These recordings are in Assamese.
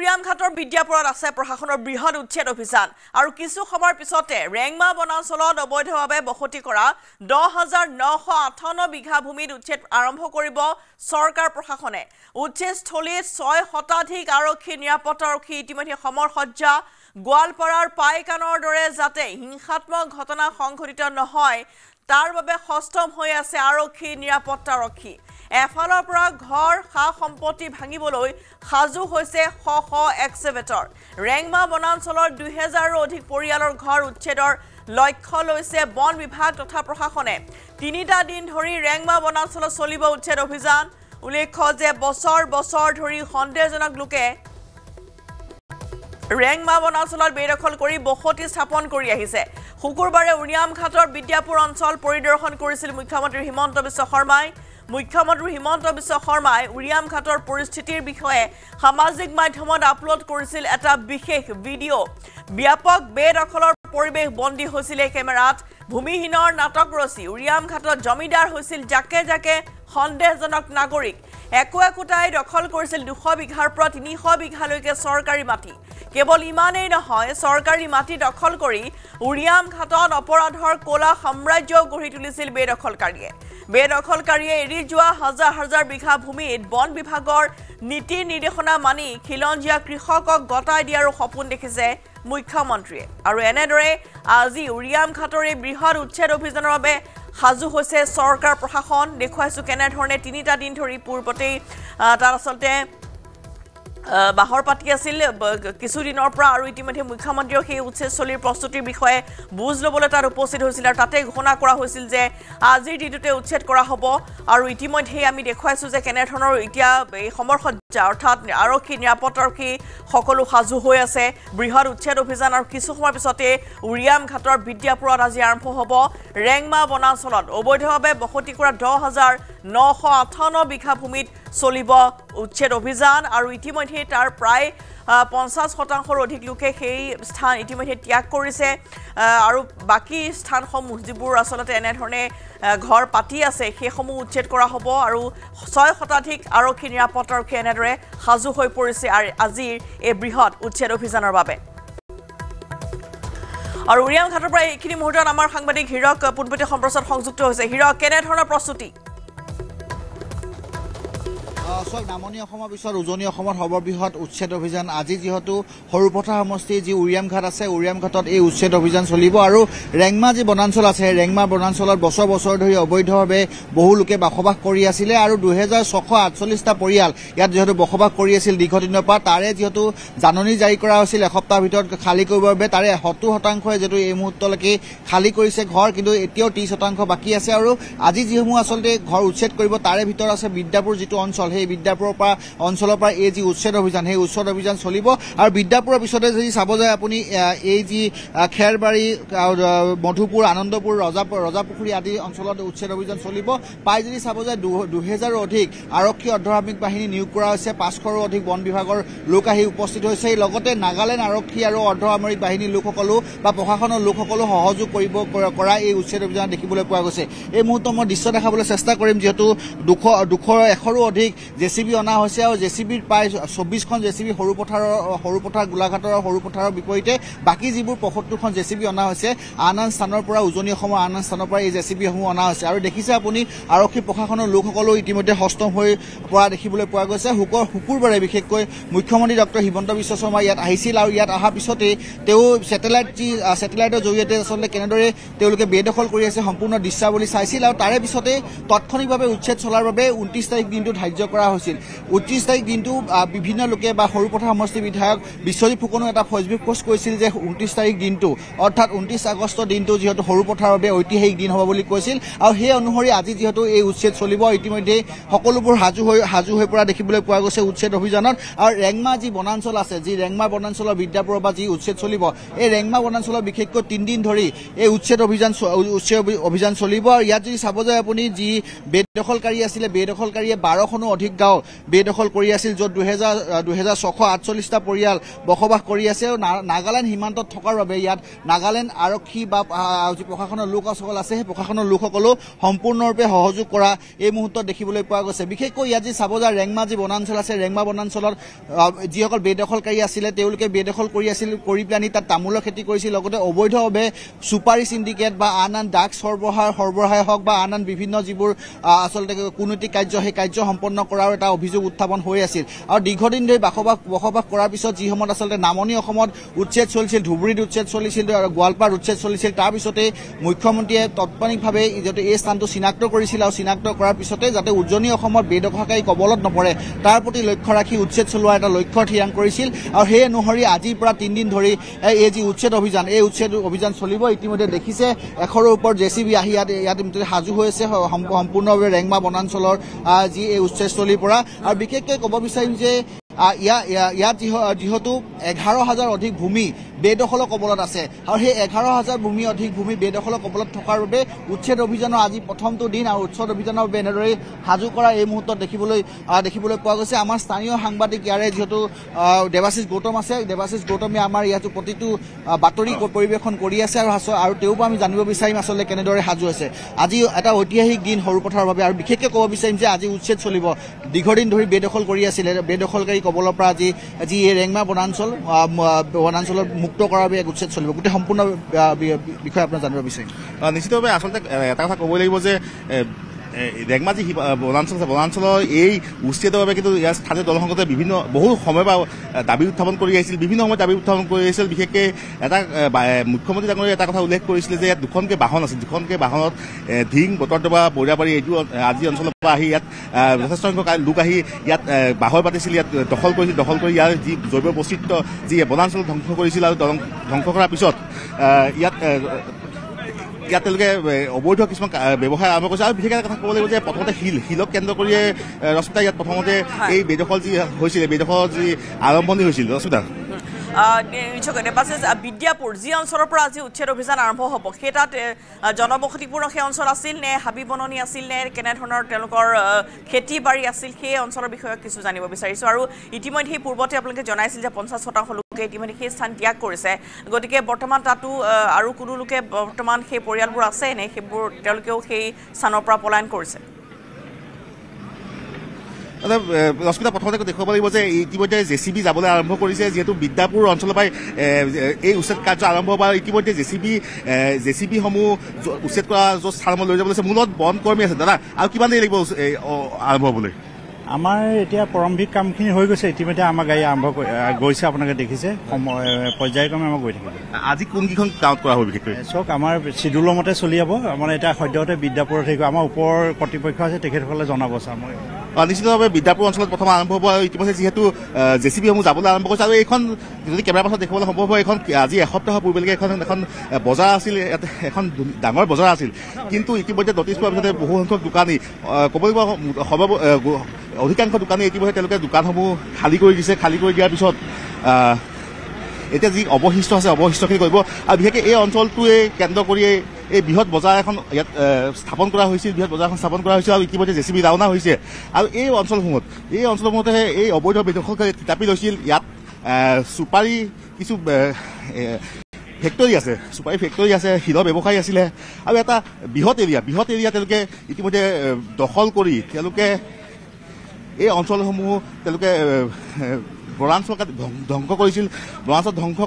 উৰিয়ামঘাটৰ বিদ্যাপুৰত আছে প্ৰশাসনৰ বৃহৎ উচ্ছেদ অভিযান আৰু কিছু সময়ৰ পিছতে ৰেংমা বনাঞ্চলত অবৈধভাৱে বসতি কৰা 10,958 বিঘা ভূমিত উচ্ছেদ আৰম্ভ কৰিব চৰকাৰ প্ৰশাসনে উচ্ছেদস্থলীত 6 শতাধিক আৰক্ষী নিৰাপত্তাৰক্ষী ইতিমধ্যে সমৰসজ্জা গোৱালপাৰাৰ পাইকানৰ দৰে যাতে হিংসাত্মক ঘটনা সংঘটিত নহয় তাৰ বাবে সষ্টম হৈ আছে আৰক্ষী নিৰাপত্তাৰক্ষী এফালৰ পৰা ঘৰ খা সম্পত্তি ভাঙিবলৈ সাজু হৈছে শ এক্সকেভেটৰ ৰেংমা বনাঞ্চলৰ 2000ৰো অধিক পৰিয়ালৰ ঘৰ উচ্ছেদৰ লক্ষ্য লৈছে বন বিভাগ তথা প্ৰশাসনে 3টা দিন ধৰি ৰেংমা বনাঞ্চলত চলিব উচ্ছেদ অভিযান উল্লেখ্য যে বছৰ ধৰি সন্দেহজনক লোকে ৰেংমা বনাঞ্চলত বেদখল কৰি বসতি স্থাপন কৰি আহিছে শুকুৰবাৰে উৰিয়ামঘাটৰ বিদ্যাপুৰ অঞ্চল পৰিদৰ্শন কৰিছিল মুখ্যমন্ত্ৰী হিমন্ত বিশ্ব শৰ্মাই উৰিয়ামঘাটৰ পৰিস্থিতিৰ বিষয়ে সামাজিক মাধ্যমত আপলোড কৰিছিল এটা বিশেষ ভিডিঅ' ব্যাপক বেদখলৰ পৰিৱেশ বন্দী হৈছিল এই কেমেৰাত ভূমিহীনৰ নাটক ৰচি উৰিয়ামঘাটত জমিদাৰ হৈছিল জাকে জাকে সন্দেহজনক নাগৰিক একোটাই দখল কৰিছিল 200 বিঘাৰ পৰা 300 বিঘালৈকে চৰকাৰী মাটি কেৱল ইমানেই নহয় চৰকাৰী মাটি দখল কৰি উৰিয়ামঘাটত অপৰাধৰ কোলা সাম্ৰাজ্য গঢ়ি তুলিছিল বেদখলকাৰীয়ে এৰি যোৱা হাজাৰ বিঘা ভূমিত বন বিভাগৰ নীতি নিৰ্দেশনা মানি খিলঞ্জীয়া কৃষকক গতাই দিয়াৰ সপোন দেখিছে মুখ্যমন্ত্ৰীয়ে আৰু এনেদৰে আজি উৰিয়ামঘাটৰ এই বৃহৎ উচ্ছেদ অভিযানৰ বাবে সাজু হৈছে চৰকাৰ প্ৰশাসন দেখুৱাইছো কেনে ধৰণে 3টা দিন ধৰি পূৰ্বতেই তাৰ আচলতে বাহৰ পাতি আছিল কিছুদিনৰ পৰা আৰু ইতিমধ্যে মুখ্যমন্ত্ৰীৰ সেই উচ্ছেদস্থলীৰ প্ৰস্তুতিৰ বিষয়ে বুজ ল'বলৈ তাত উপস্থিত হৈছিল আৰু তাতে ঘোষণা কৰা হৈছিল যে আজিৰ দিনটোতে উচ্ছেদ কৰা হ'ব আৰু ইতিমধ্যে আমি দেখুৱাইছো যে কেনে ধৰণৰ এতিয়া এই সমৰসজ্জা অৰ্থাৎ আৰক্ষী নিৰাপত্তাৰক্ষী সকলো সাজু হৈ আছে বৃহৎ উচ্ছেদ অভিযান আৰু কিছু সময়ৰ পিছতে উৰিয়ামঘাটৰ বিদ্যাপুৰত আজি আৰম্ভ হ'ব ৰেংমা বনাঞ্চলত অবৈধভাৱে বসতি কৰা 10,958 বিঘা ভূমিত চলিব উচ্ছেদ অভিযান আৰু ইতিমধ্যে তাৰ প্ৰায় 50% অধিক লোকে সেই স্থান ইতিমধ্যে ত্যাগ কৰিছে আৰু বাকি স্থানসমূহ যিবোৰ আচলতে এনে ধৰণে ঘৰ পাতি আছে সেইসমূহ উচ্ছেদ কৰা হ'ব আৰু 6 শতাধিক আৰক্ষী নিৰাপত্তাৰক্ষী এনেদৰে সাজু হৈ পৰিছে আজিৰ এই বৃহৎ উচ্ছেদ অভিযানৰ বাবে আৰু উৰিয়ামঘাটৰ পৰা এইখিনি মুহূৰ্তত আমাৰ সাংবাদিক হিৰক পুনপতি সম্প্ৰচাৰ সংযুক্ত হৈছে হিৰক কেনে ধৰণৰ প্ৰস্তুতি নামনি অসমৰ পিছত উজনি অসমৰ সৰ্ববৃহৎ উচ্ছেদ অভিযান আজি যেহেতু সৰুপথাৰ সমষ্টিৰ যি উৰিয়ামঘাট আছে উৰিয়ামঘাটত এই উচ্ছেদ অভিযান চলিব আৰু ৰেংমা যি বনাঞ্চল আছে ৰেংমা বনাঞ্চলত বছৰ ধৰি অবৈধভাৱে বহু লোকে বসবাস কৰি আছিলে আৰু 2648টা পৰিয়াল ইয়াত যেহেতু বসবাস কৰি আছিল দীৰ্ঘদিনৰ পৰা তাৰে যেহেতু জাননী জাৰি কৰা হৈছিল এসপ্তাহৰ ভিতৰত খালী কৰিবৰ বাবে তাৰে 70% যেহেতু এই মুহূৰ্তলৈকে খালী কৰিছে ঘৰ কিন্তু এতিয়াও 30% বাকী আছে আৰু আজি যিসমূহ আচলতে ঘৰ উচ্ছেদ কৰিব তাৰে ভিতৰত আছে বিদ্যাপুৰ যিটো অঞ্চল সেই বিদ্যাপুৰৰ পৰা অঞ্চলৰ পৰা এই যি উচ্ছেদ অভিযান সেই উচ্ছেদ অভিযান চলিব আৰু বিদ্যাপুৰৰ পিছতে যদি চাব যায় আপুনি এই যি খেৰবাৰী মধুপুৰ আনন্দপুৰ ৰজাপুখুৰী আদি অঞ্চলত উচ্ছেদ অভিযান চলিব পাই যদি চাব যায় 2000ৰো অধিক আৰক্ষী অৰ্ধসামৰিক বাহিনী নিয়োগ কৰা হৈছে 500ৰো অধিক বন বিভাগৰ লোক আহি উপস্থিত হৈছে লগতে নাগালেণ্ড আৰক্ষী আৰু অৰ্ধসামৰিক বাহিনীৰ লোকসকলো বা প্ৰশাসনৰ লোকসকলো সহযোগ কৰা এই উচ্ছেদ অভিযান দেখিবলৈ পোৱা গৈছে এই মুহূৰ্তত মই দৃশ্য দেখাবলৈ চেষ্টা কৰিম যেহেতু 200ৰো অধিক জেচিবি অনা হৈছে আৰু জেচিবিৰ প্ৰায় 24খন জেচিবি সৰুপথাৰ গোলাঘাটৰ সৰুপথাৰৰ বিপৰীতে বাকি যিবোৰ 75খন জেচিবি অনা হৈছে আন স্থানৰ পৰা উজনি অসমৰ আন স্থানৰ পৰা এই জেচিবিসমূহ অনা হৈছে আৰু দেখিছে আপুনি আৰক্ষী প্ৰশাসনৰ লোকসকলো ইতিমধ্যে সষ্টম হৈ পৰা দেখিবলৈ পোৱা গৈছে শুকুৰবাৰে বিশেষকৈ মুখ্যমন্ত্ৰী ডক্টৰ হিমন্ত বিশ্ব শৰ্মা ইয়াত আহিছিল আৰু ইয়াত অহাৰ পিছতে তেওঁ ছেটেলাইটৰ জৰিয়তে আচলতে কেনেদৰে তেওঁলোকে বেদখল কৰি আছে সম্পূৰ্ণ দৃশ্যাৱলী চাইছিল আৰু তাৰে পিছতে তাৎক্ষণিকভাৱে উচ্ছেদ চলাৰ বাবে 29 তাৰিখ দিনটো ধাৰ্য কৰা হৈছিল 29 তাৰিখ দিনটো বিভিন্ন লোকে বা সৰুপথাৰ সমষ্টি বিধায়ক বিশ্বজিৎ ফুকনো এটা ফেচবুক পোষ্ট কৰিছিল যে 29 তাৰিখ দিনটো অৰ্থাৎ 29 আগষ্ট দিনটো যেহেতু সৰুপথাৰৰ বাবে ঐতিহাসিক দিন হ'ব বুলি কৈছিল আৰু সেই অনুসৰি আজি যেহেতু এই উচ্ছেদ চলিব ইতিমধ্যে সকলোবোৰ হাজু হৈ পৰা দেখিবলৈ পোৱা গৈছে উচ্ছেদ অভিযানত আৰু ৰেংমা যি বনাঞ্চল আছে যি ৰেংমা বনাঞ্চলৰ বিদ্যাপুৰৰ পৰা যি উচ্ছেদ চলিব এই ৰেংমা বনাঞ্চলৰ বিশেষকৈ 3 দিন ধৰি এই উচ্ছেদ অভিযান চলিব আৰু ইয়াত যদি চাব যায় আপুনি যি বেদখলকাৰী আছিলে বেদখলকাৰীয়ে 12খনো অধিক গাঁও বেদখল কৰি আছিল, য'ত 2648টা পৰিয়াল বসবাস কৰি আছে। আৰু নাগালেণ্ড সীমান্তত থকাৰ বাবে ইয়াত নাগালেণ্ড আৰক্ষী বা যি প্ৰশাসনৰ লোকসকল আছে সেই প্ৰশাসনৰ লোকসকলেও সম্পূৰ্ণৰূপে সহযোগ কৰা এই মুহূৰ্তত দেখিবলৈ পোৱা গৈছে। বিশেষকৈ ইয়াত যি চাব যায় ৰেংমা যি বনাঞ্চল আছে, ৰেংমা বনাঞ্চলত যিসকল বেদখলকাৰী আছিলে তেওঁলোকে বেদখল কৰি আছিল, কৰি পেলানি তাত তামোলৰ খেতি কৰিছিল, লগতে অবৈধভাৱে চুপাৰী চিণ্ডিকেট বা আন ড্ৰাগছ সৰবৰাহে হওক বা আন বিভিন্ন যিবোৰ আচলতে কুনৈতিক কাৰ্য সেই কাৰ্য সম্পন্ন কৰাৰ এটা অভিযোগ উত্থাপন হৈ আছিল। আৰু দীৰ্ঘদিন ধৰি বসবাস কৰাৰ পিছত যি সময়ত আচলতে নামনি অসমত উচ্ছেদ চলিছিল, ধুবুৰীত উচ্ছেদ চলিছিল, গোৱালপাৰাত উচ্ছেদ চলিছিল, তাৰ পিছতে মুখ্যমন্ত্ৰীয়ে তাৎক্ষণিকভাৱে যাতে এই স্থানটো চিনাক্ত কৰিছিল আৰু চিনাক্ত কৰাৰ পিছতে যাতে উজনি অসমত বেদখলকাৰী কবলত নপৰে তাৰ প্ৰতি লক্ষ্য ৰাখি উচ্ছেদ চলোৱাৰ এটা লক্ষ্য থিৰাং কৰিছিল। আৰু সেই অনুসৰি আজিৰ পৰা 3 দিন ধৰি এই যি উচ্ছেদ অভিযান এই উচ্ছেদ অভিযান চলিব। ইতিমধ্যে দেখিছে 100ৰ ওপৰত JCB আহি ইয়াত সাজু হৈ আছে সম্পূৰ্ণভাৱে ৰেংমা বনাঞ্চলৰ যি এই উচ্ছেদস্থলীৰ পৰা। আৰু বিশেষকৈ ক'ব বিচাৰিম যে ইয়াত যিহেতু 11,000 অধিক ভূমি বেদখলৰ কবলত আছে আৰু সেই 11,000 অধিক ভূমি বেদখলৰ কবলত থকাৰ বাবে উচ্ছেদ অভিযানৰ আজি প্ৰথমটো দিন আৰু উচ্ছেদ অভিযানৰ বাবে এনেদৰে সাজু কৰা এই মুহূৰ্তত দেখিবলৈ পোৱা গৈছে। আমাৰ স্থানীয় সাংবাদিক ইয়াৰে যিহেতু দেৱাশিষ গৌতম আছে, দেৱাশিষ গৌতমে আমাৰ ইয়াতো প্ৰতিটো বাতৰি পৰিৱেশন কৰি আছে আৰু তেওঁৰ পৰা আমি জানিব বিচাৰিম আচলতে কেনেদৰে সাজু আছে। আজি এটা ঐতিহাসিক দিন সৰুপথাৰৰ বাবে আৰু বিশেষকৈ ক'ব বিচাৰিম যে আজি উচ্ছেদ চলিব। দীৰ্ঘদিন ধৰি বেদখল কৰি আছিলে, বেদখলকাৰী কবলৰ পৰা আজি এই ৰেংমা বনাঞ্চলৰ মুক্ত কৰাৰ বাবে উচ্ছেদ চলিব। গোটেই সম্পূৰ্ণ বিষয়ে আপোনাক জানিব বিচাৰিম। নিশ্চিতভাৱে আচলতে এটা কথা ক'ব লাগিব যে ৰেংমা যি বনাঞ্চল আছে, বনাঞ্চলৰ এই উচ্ছেদৰ বাবে কিন্তু ইয়াৰ স্থানীয় দলসংগঠনে বহু সময় বা দাবী উত্থাপন কৰি আহিছিল, বিভিন্ন সময়ত দাবী উত্থাপন কৰি আহিছিল। বিশেষকৈ মুখ্যমন্ত্ৰী ডাঙৰীয়াই এটা কথা উল্লেখ কৰিছিলে যে ইয়াত দুখনকৈ বাহন আছিল, দুখনকৈ বাহনত ধিং, বতৰদবা, বৰিয়াবাৰী এইটো আজি অঞ্চলৰ পৰা আহি ইয়াত যথেষ্ট সংখ্যক লোক আহি ইয়াত বাহৰ পাতিছিল, ইয়াত দখল কৰিছিল। দখল কৰি ইয়াৰ যি জৈৱ বৈচিত্ৰ্য যি বনাঞ্চল ধ্বংস কৰিছিল আৰু ধ্বংস কৰাৰ পিছত ইয়াত তেওঁলোকে অবৈধ কিছুমান ব্যৱসায় আৰম্ভ কৰিছে। আৰু বিশেষ এটা কথা ক'ব লাগিব যে প্ৰথমতে শিলক কেন্দ্ৰ কৰিয়ে ৰশ্মিতা ইয়াত প্ৰথমতে এই বেদখল যি হৈছিলে, বেদখল যি আৰম্ভণি হৈছিল ৰশ্মিতা। বিদ্যাপুৰ যি অঞ্চলৰ পৰা আজি উচ্ছেদ অভিযান আৰম্ভ হ'ব সেই তাত জনবসতিপূৰ্ণ সেই অঞ্চল আছিল নে, হাবি বননি আছিল নে, কেনেধৰণৰ তেওঁলোকৰ খেতি বাৰী আছিল, সেই অঞ্চলৰ বিষয়ে কিছু জানিব বিচাৰিছোঁ। আৰু ইতিমধ্যে পূৰ্বতে আপোনালোকে জনাইছিল যে 50% লোকে ইতিমধ্যে সেই স্থান ত্যাগ কৰিছে, গতিকে বৰ্তমান তাতো আৰু কোনো লোকে বৰ্তমান সেই পৰিয়ালবোৰ আছে নে, সেইবোৰ তেওঁলোকেও সেই স্থানৰ পৰা পলায়ন কৰিছে? ৰশ্মিতা, প্ৰথমতে দেখুৱাব লাগিব যে ইতিমধ্যে JCB যাবলৈ আৰম্ভ কৰিছে, যিহেতু বিদ্যাপুৰ অঞ্চলৰ পৰাই এই উচ্ছেদ কাৰ্য আৰম্ভ হ'ব। আৰু ইতিমধ্যে JCB-সমূহ উচ্ছেদ কৰা য'ত স্থানলৈ লৈ যাব লৈছে, মূলত বন কৰ্মী আছে। দাদা, আৰু কিমান দেৰি লাগিব আৰম্ভ হ'বলৈ? আমাৰ এতিয়া প্ৰাৰম্ভিক কামখিনি হৈ গৈছে, ইতিমধ্যে আমাৰ গাড়ী আৰম্ভ গৈছে, আপোনালোকে দেখিছে, পৰ্যায়ক্ৰমে আমাৰ গৈ থাকিব। আজি কোনকেইখন গাঁৱত কৰা হ'ব বিশেষকৈ? চাওক, আমাৰ চিডুলৰ মতে চলি যাব। আমাৰ এতিয়া সদ্যহতে বিদ্যাপুৰত থাকিব, আমাৰ ওপৰৰ কৰ্তৃপক্ষ আছে, তেখেতসকলে জনাব। নিশ্চিতভাৱে বিদ্যাপুৰ অঞ্চলত প্ৰথম আৰম্ভ হ'ব। আৰু ইতিমধ্যে যিহেতু JCB-সমূহ যাবলৈ আৰম্ভ কৰিছে, আৰু এইখন যদি কেমেৰা পাছত দেখিবলৈ সম্ভৱ হয়, এইখন আজি এসপ্তাহৰ পূৰ্বেলৈকে এখন বজাৰ আছিল, ইয়াত এখন ডাঙৰ বজাৰ আছিল। কিন্তু ইতিমধ্যে নটিছ পোৱাৰ পিছতে বহু সংখ্যক দোকানী, ক'ব লাগিব অধিকাংশ দোকানী ইতিমধ্যে তেওঁলোকে দোকানসমূহ খালী কৰি দিছে। খালী কৰি দিয়াৰ পিছত এতিয়া যি অৱশিষ্ট আছে অৱশিষ্টখিনি কৰিব। আৰু বিশেষকৈ এই অঞ্চলটোৱে কেন্দ্ৰ কৰি এই বৃহৎ বজাৰ এখন ইয়াত স্থাপন কৰা হৈছিল, আৰু ইতিমধ্যে JCB ৰাওনা হৈছে। আৰু এই অঞ্চলসমূহতে এই অবৈধ বেদখলকাৰী থিতাপি লৈছিল। ইয়াত চুপাৰী কিছু ফেক্টৰী আছে, চুপাৰী ফেক্টৰী আছে, শিলৰ ব্যৱসায়ী আছিলে। আৰু এটা বৃহৎ এৰিয়া তেওঁলোকে ইতিমধ্যে দখল কৰি তেওঁলোকে এই অঞ্চলসমূহ তেওঁলোকে বনাঞ্চল ধ্বংস কৰিছিল। বনাঞ্চল ধ্বংস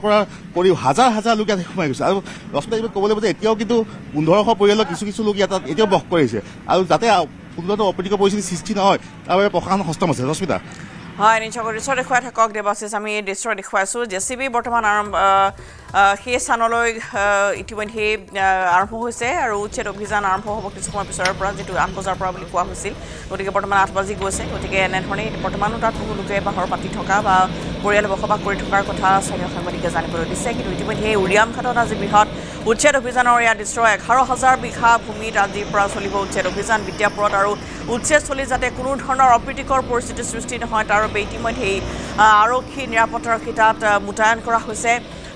কৰি হাজাৰ লোক ইয়াত সোমাই গৈছে। আৰু ৰশ্মিতা, ক'ব লাগিব যে এতিয়াও কিন্তু 1500 পৰিয়ালৰ কিছু লোক ইয়াত এতিয়াও বস কৰিছে। আৰু যাতে কোনো অপ্ৰীতিকৰ পৰিস্থিতি সৃষ্টি নহয় তাৰ বাবে প্ৰশাসন সষ্টম আছে। ৰশ্মিতা, হয়, নিশ্চয় দৃশ্য দেখুৱাই থাকক দেৱাশিষ। আমি এই দৃশ্য দেখুৱাইছোঁ। JCB বৰ্তমান সেই স্থানলৈ ইতিমধ্যে আৰম্ভ হৈছে আৰু উচ্ছেদ অভিযান আৰম্ভ হ'ব কিছু সময়ৰ পিছৰ পৰা, যিটো 8 বজাৰ পৰা বুলি কোৱা হৈছিল। গতিকে বৰ্তমান 8 বাজি গৈছে। গতিকে এনেধৰণেই বৰ্তমানো তাত বহু লোকে বাহৰ পাতি থকা বা পৰিয়ালে বসবাস কৰি থকাৰ কথা স্থানীয় সাংবাদিকে জানিবলৈ দিছে। কিন্তু ইতিমধ্যে উৰিয়ামঘাটত আজি বৃহৎ উচ্ছেদ অভিযানৰ এয়া দৃশ্য। 11,000 বিঘা ভূমিত আজিৰ পৰা চলিব উচ্ছেদ অভিযান বিদ্যাপুৰত। আৰু উচ্ছেদস্থলী যাতে কোনো ধৰণৰ অপ্ৰীতিকৰ পৰিস্থিতিৰ সৃষ্টি নহয় তাৰ বাবে ইতিমধ্যেই আৰক্ষী নিৰাপত্তাৰক্ষী তাত মোতায়েন কৰা হৈছে।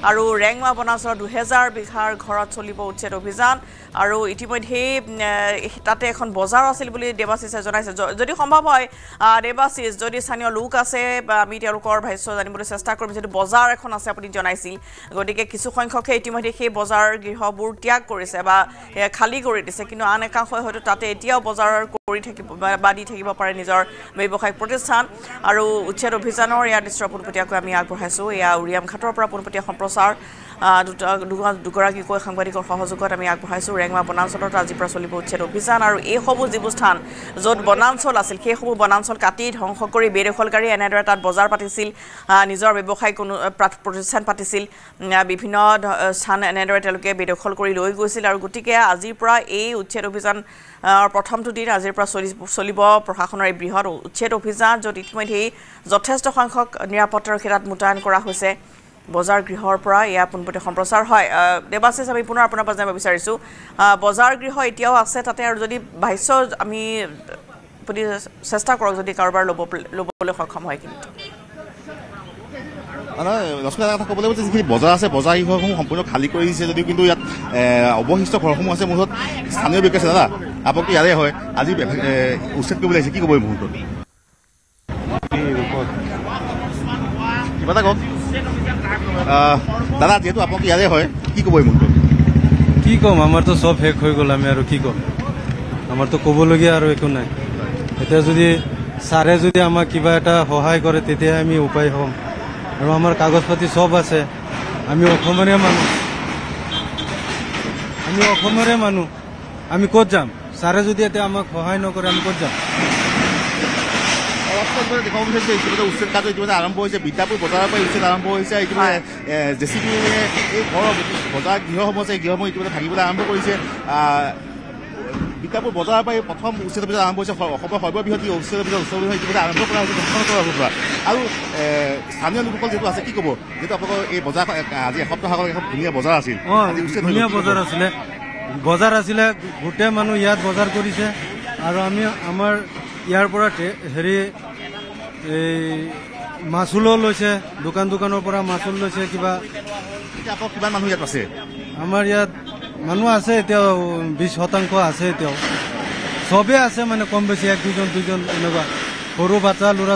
আৰু ৰেংমা বনাঞ্চলৰ 2000 বিঘাৰ ঘৰত চলিব উচ্ছেদ অভিযান আৰু ইতিমধ্যে তাতে এখন বজাৰ আছিল বুলি দেৱাশিছে জনাইছে যদি সম্ভৱ হয় দেৱাশিছ যদি স্থানীয় লোক আছে বা আমি তেওঁলোকৰ ভাষ্য জানিবলৈ চেষ্টা কৰিম যেটো বজাৰ এখন আছে আপুনি জনাইছিল গতিকে কিছু সংখ্যকে ইতিমধ্যে সেই বজাৰ গৃহবোৰ ত্যাগ কৰিছে বা খালী কৰি দিছে কিন্তু আন একাংশই হয়তো তাতে এতিয়াও বজাৰ কৰি থাকিব বা দি থাকিব পাৰে নিজৰ ব্যৱসায়িক প্ৰতিষ্ঠান আৰু উচ্ছেদ অভিযানৰ ইয়াৰ দৃশ্য পোনপটীয়াকৈ আমি আগবঢ়াইছোঁ এয়া উৰিয়াম ঘাটৰ পৰা পোনপটীয়া সম্প্ৰচাৰ দুগৰাকীকৈ সাংবাদিকৰ সহযোগত আমি আগবঢ়াইছোঁ ৰেংমা বনাঞ্চলত আজিৰ পৰা চলিব উচ্ছেদ অভিযান আৰু এইসমূহ যিবোৰ স্থান য'ত বনাঞ্চল আছিল সেইসমূহ বনাঞ্চল কাটি ধ্বংস কৰি বেদখলকাৰী এনেদৰে তাত বজাৰ পাতিছিল নিজৰ ব্যৱসায়িক প্ৰতিষ্ঠান পাতিছিল বিভিন্ন স্থান এনেদৰে তেওঁলোকে বেদখল কৰি লৈ গৈছিল আৰু গতিকে আজিৰ পৰা এই উচ্ছেদ অভিযান প্ৰথমটো দিন আজিৰ পৰা চলিব প্ৰশাসনৰ এই বৃহৎ উচ্ছেদ অভিযান য'ত ইতিমধ্যে যথেষ্ট সংখ্যক নিৰাপত্তাৰক্ষী তাত মোতায়েন কৰা হৈছে বজাৰ গৃহৰ পৰা এয়া পোনপটীয়া সম্প্ৰচাৰ হয় দেৱাশিছ আমি পুনৰ আপোনাৰ পৰা জানিব বিচাৰিছোঁ বজাৰ গৃহ এতিয়াও আছে তাতে আৰু যদি ভাষ্য আমি চেষ্টা কৰক যদি কাৰোবাৰ ল'বলৈ সক্ষম হয় কিন্তু লক্ষ্মী কথা ক'বলৈ গৈছে যিখিনি বজাৰ আছে বজাৰ গৃহসমূহ সম্পূৰ্ণ খালী কৰি দিছে যদিও কিন্তু ইয়াত অৱশিষ্ট ঘৰসমূহ আছে মুহূৰ্তত স্থানীয় ব্যক্তি আছে দাদা আপোনালোকে ইয়াৰে হয় আজি উচ্ছেদ কৰিবলৈ আহিছে কি ক'ব এই মুহূৰ্তত কিবা এটা কওক দাদা যিহেতু আপোনালোকে ইয়াৰে হয় কি ক'ব এই মুহূৰ্তত কি ক'ম আমাৰতো চব শেষ হৈ গ'ল আমি আৰু কি ক'ম আমাৰতো ক'বলগীয়া আৰু একো নাই এতিয়া যদি ছাৰে যদি আমাক কিবা এটা সহায় কৰে তেতিয়াহে আমি উপায় হ'ম আৰু আমাৰ কাগজ পাতি চব আছে আমি অসমৰে মানুহ আমি ক'ত যাম ছাৰে যদি এতিয়া আমাক সহায় নকৰে আমি ক'ত যাম দেখুৱাব বিচাৰিছে ইতিমধ্যে উচ্ছেদ কাৰ্য ইতিমধ্যে আৰম্ভ হৈছে বিদ্যাপুৰ বজাৰৰ পৰা উচ্ছেদ আৰম্ভ হৈছে ইতিমধ্যে JCB এই ঘৰৰ বজাৰ গৃহসমূহ আছে এই গৃহসমূহ ইতিমধ্যে ভাঙিবলৈ আৰম্ভ কৰিছে বিদ্যাপুৰ বজাৰৰ পৰা প্ৰথম উচ্ছেদ অভিযান আৰম্ভ হৈছে অসমৰ সৰ্ববৃহৎ উচ্ছেদ অভিযান ইতিমধ্যে আৰম্ভ কৰা হৈছে তৰফৰ পৰা আৰু স্থানীয় লোকসকল যিটো আছে কি ক'ব যিহেতু আপোনালোকৰ এই বজাৰ আজি এসপ্তাহ আগত এখন ধুনীয়া বজাৰ আছিল ধুনীয়া বজাৰ আছিলে গোটেই মানুহ ইয়াত বজাৰ কৰিছে আৰু আমি আমাৰ ইয়াৰ পৰা হেৰি এই মাচুলো লৈছে দোকানৰ পৰা মাচুল লৈছে কিবা কিমান মানুহ ইয়াত আছে আমাৰ ইয়াত মানুহ আছে এতিয়াও 20% আছে এতিয়াও চবেই আছে মানে কম বেছি 1-2জন এনেকুৱা সৰু বাচ্চা ল'ৰা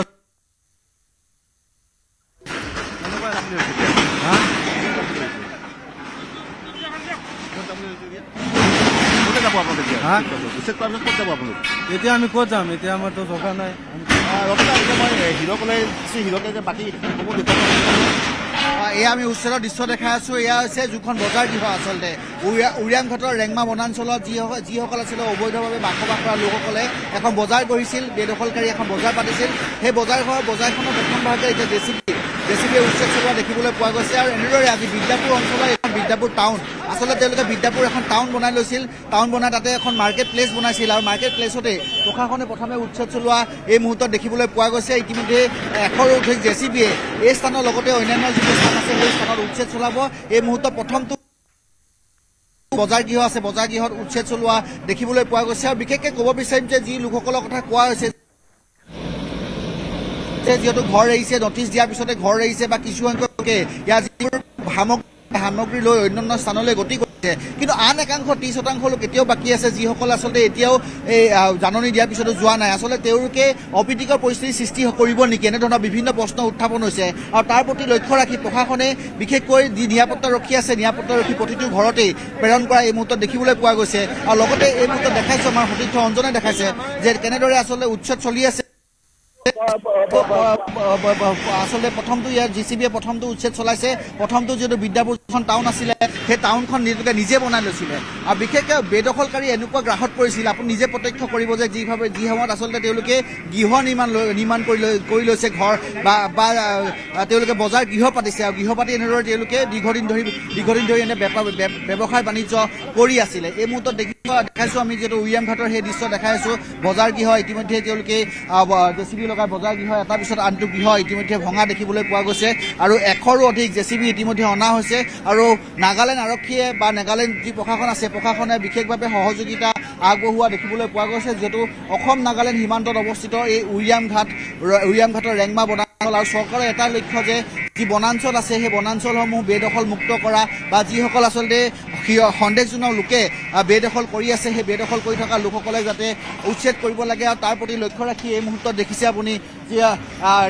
এতিয়া আমি ক'ত যাম এতিয়া আমাৰতো টকা নাই এয়া আমি উচ্ছেদৰ দৃশ্য দেখাই আছো এয়া হৈছে যিখন বজাৰ গৃহ আচলতে উৰিয়াম ঘাটৰ ৰেংমা বনাঞ্চলত যিসকল আছিলে অবৈধভাৱে বসবাস কৰা লোকসকলে এখন বজাৰ কৰিছিল বেদখলকাৰী এখন বজাৰ পাতিছিল সেই বজাৰখনৰ প্ৰথম ভাগে এতিয়া জেচিবিয়ে উচ্ছেদ চলোৱা দেখিবলৈ পোৱা গৈছে আৰু এনেদৰে আজি বিদ্যাপুৰ অঞ্চলৰ এখন বিদ্যাপুৰ টাউন আচলতে তেওঁলোকে বিদ্যাপুৰ এখন টাউন বনাই লৈছিল টাউন বনাই তাতে এখন মাৰ্কেট প্লেচ বনাইছিল আৰু মাৰ্কেট প্লেচতে প্ৰশাসনে প্ৰথমে উচ্ছেদ চলোৱা এই মুহূৰ্তত দেখিবলৈ পোৱা গৈছে ইতিমধ্যে 100ৰো অধিক জেচিবিয়ে এই স্থানৰ লগতে অন্যান্য যিবোৰ স্থান আছে সেই স্থানত উচ্ছেদ চলাব এই মুহূৰ্তত প্ৰথমটো বজাৰ গৃহ আছে বজাৰ গৃহত উচ্ছেদ চলোৱা দেখিবলৈ পোৱা গৈছে আৰু বিশেষকৈ ক'ব বিচাৰিম যে যি লোকসকলৰ কথা কোৱা হৈছে যিহেতু ঘৰ এৰিছে নটিচ দিয়াৰ পিছতে ঘৰ এৰিছে বা কিছু সংখ্যকে ইয়াৰ যিবোৰ সামগ্ৰী লৈ অন্যান্য স্থানলৈ গতি কৰিছে কিন্তু আন একাংশ 30% লোক এতিয়াও বাকী আছে যিসকল আচলতে এতিয়াও এই জাননী দিয়াৰ পিছতো যোৱা নাই আচলতে তেওঁলোকে অপ্ৰীতিকৰ পৰিস্থিতিৰ সৃষ্টি কৰিব নেকি এনেধৰণৰ বিভিন্ন প্ৰশ্ন উত্থাপন হৈছে আৰু তাৰ প্ৰতি লক্ষ্য ৰাখি প্ৰশাসনে বিশেষকৈ যি নিৰাপত্তাৰক্ষী আছে নিৰাপত্তাৰক্ষী প্ৰতিটো ঘৰতেই প্ৰেৰণ কৰা এই মুহূৰ্তত দেখিবলৈ পোৱা গৈছে আৰু লগতে এই মুহূৰ্তত দেখাইছে আমাৰ সতীৰ্থ অঞ্জনে দেখাইছে যে কেনেদৰে আচলতে উচ্ছেদ চলি আছে আচলতে প্ৰথমটো ইয়াত JCBয়ে প্ৰথমটো উচ্ছেদ চলাইছে প্ৰথমটো যিহেতু বিদ্যাপুৰ যিখন টাউন আছিলে সেই টাউনখন নিজে বনাই লৈছিলে আৰু বিশেষকৈ বেদখলকাৰী এনেকুৱা গ্ৰাহত পৰিছিল আপুনি নিজে প্ৰত্যক্ষ কৰিব যে যি সময়ত আচলতে তেওঁলোকে গৃহ নিৰ্মাণ কৰি লৈছে ঘৰ বা তেওঁলোকে বজাৰ গৃহ পাতিছে আৰু গৃহ পাতি এনেদৰে তেওঁলোকে দীৰ্ঘদিন ধৰি এনে ব্যৱসায় বাণিজ্য কৰি আছিলে এই মুহূৰ্তত দেখাইছোঁ আমি যিহেতু উৰিয়াম ঘাটৰ সেই দৃশ্য দেখাইছোঁ বজাৰ গৃহ ইতিমধ্যে তেওঁলোকে JCB বজাৰ গৃহ এটাৰ পিছত আনটো গৃহ ইতিমধ্যে ভঙা দেখিবলৈ পোৱা গৈছে আৰু 100ৰো অধিক JCB ইতিমধ্যে অনা হৈছে আৰু নাগালেণ্ড আৰক্ষীয়ে বা নাগালেণ্ড যি প্ৰশাসন আছে প্ৰশাসনে বিশেষভাৱে সহযোগিতা আগবঢ়োৱা দেখিবলৈ পোৱা গৈছে যিহেতু অসম নাগালেণ্ড সীমান্তত অৱস্থিত এই উৰিয়াম ঘাটৰ ৰেংমা বনাঞ্চল আৰু চৰকাৰৰ এটা লক্ষ্য যে যি বনাঞ্চল আছে সেই বনাঞ্চলসমূহ বেদখল মুক্ত কৰা বা যিসকল আচলতে সন্দেহজনক লোকে বেদখল কৰি আছে সেই বেদখল কৰি থকা লোকসকলে যাতে উচ্ছেদ কৰিব লাগে আৰু তাৰ প্ৰতি লক্ষ্য ৰাখি এই মুহূৰ্তত দেখিছে আপুনি যে